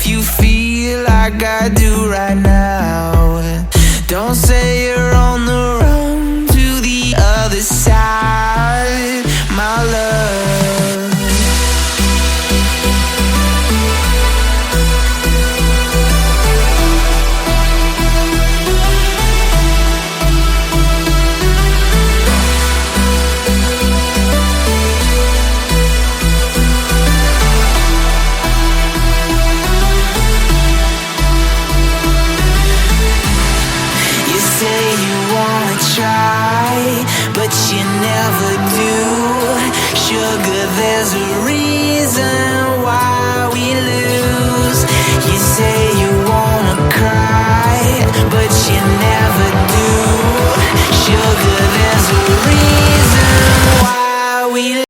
you feel like I do right now. Don't say you're on the run to the other side, my love. But you never do. Sugar, there's a reason why we lose. You say you wanna cry, but you never do. Sugar, there's a reason why we lose.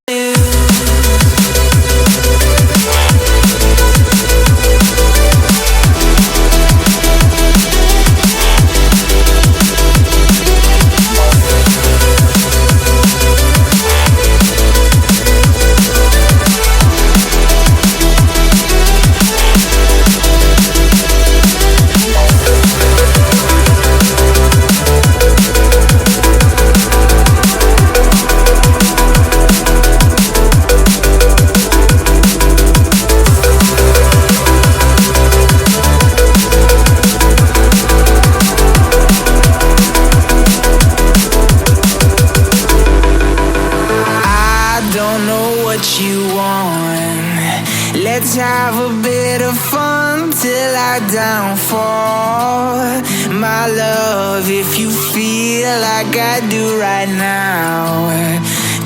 Let's have a bit of fun till I downfall, my love. If you feel like I do right now,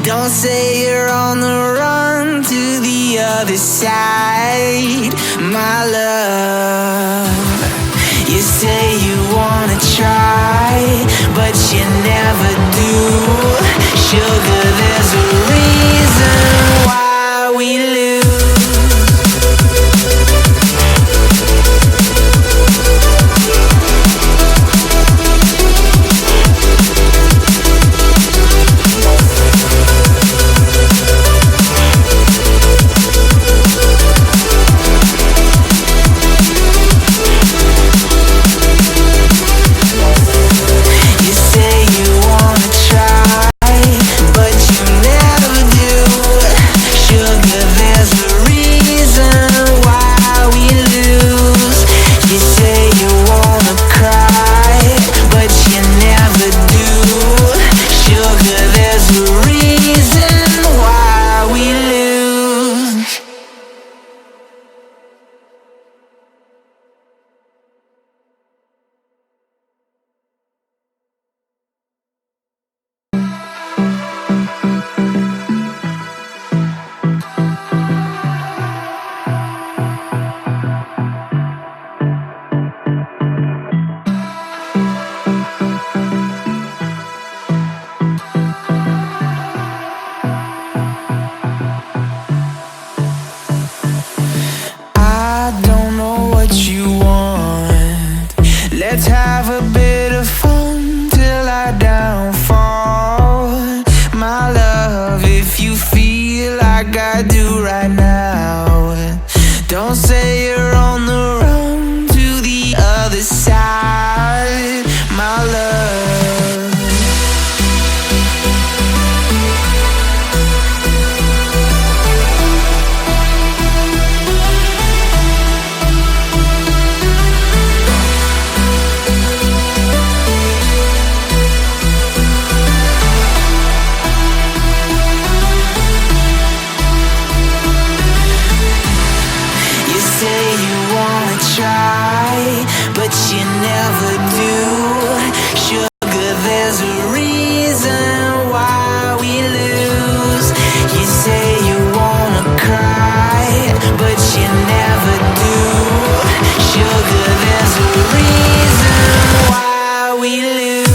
don't say you're on the run to the other side, my love. You say you wanna try, but you never do. Sugar, there's a reason why we lose. Let's have a bit of fun till I downfall, my love. If you feel like I do right now, don't say you're on the run to the other side, my love. But you never do. Sugar, there's a reason why we lose. You say you wanna cry, but you never do. Sugar, there's a reason why we lose.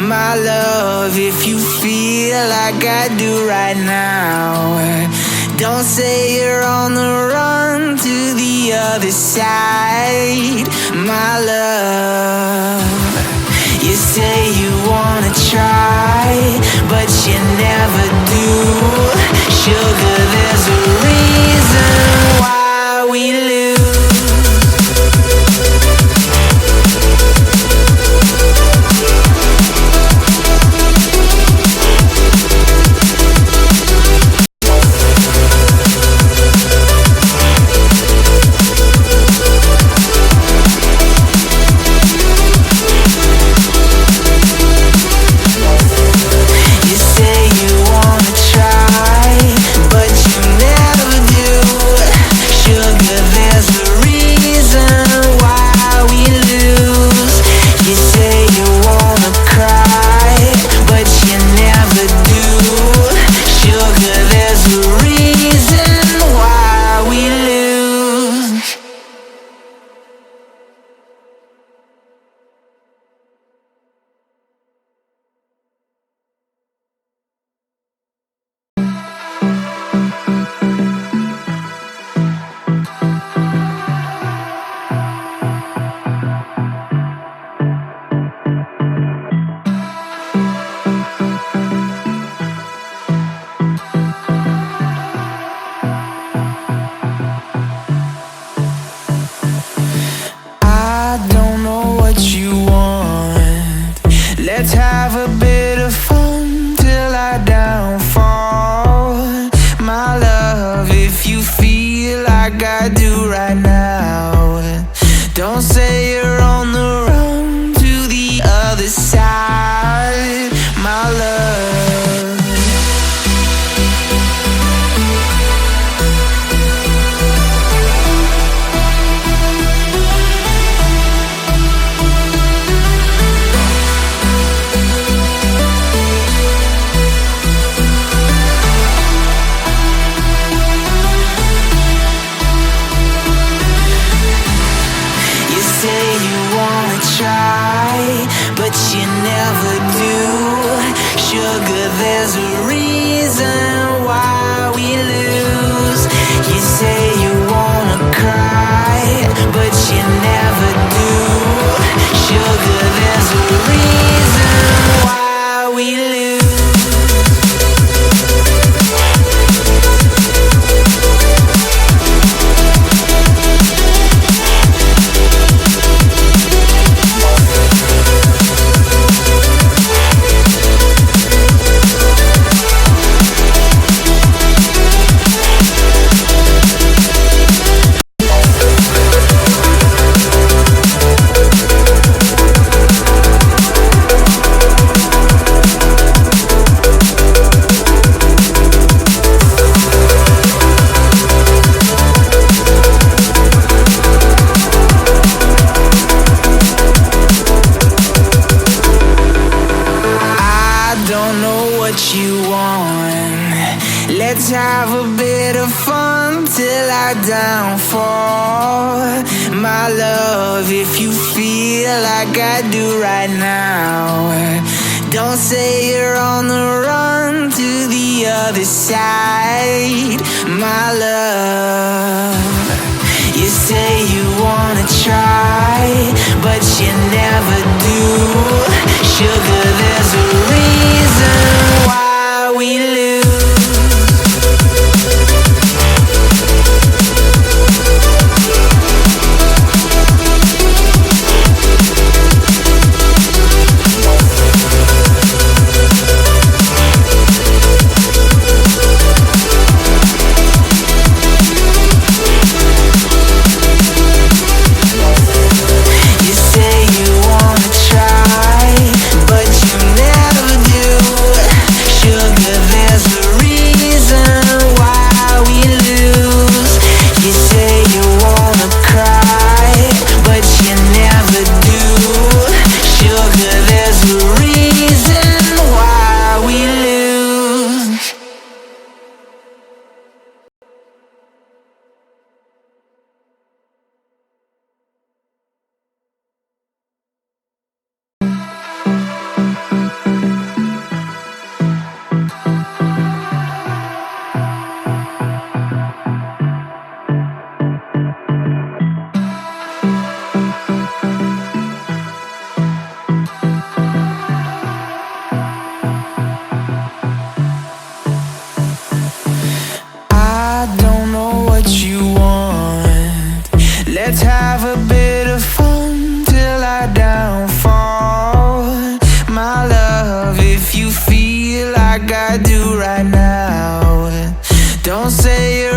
my love, if you feel like I do right now. Don't say you're on the run to the other side, my love. You say you wanna try, but you never do. Sugar, there's a reason why we lose. Let's have a bit of fun till I downfall, my love, if you feel like I do right now. Don't say you're on the run to the other side, my love. But you never do. Sugar, there's a reason why we lose. You say you wanna cry, but you never do. Sugar, there's a reason why we lose. Let's have a bit of fun till I downfall, my love, if you feel like I do right now. Don't say you're on the run to the other side, my love. You say you wanna try, but you never do. Sugar, there's a reason why we lose. You say you wanna try, love if you feel like I do right now. Don't say you're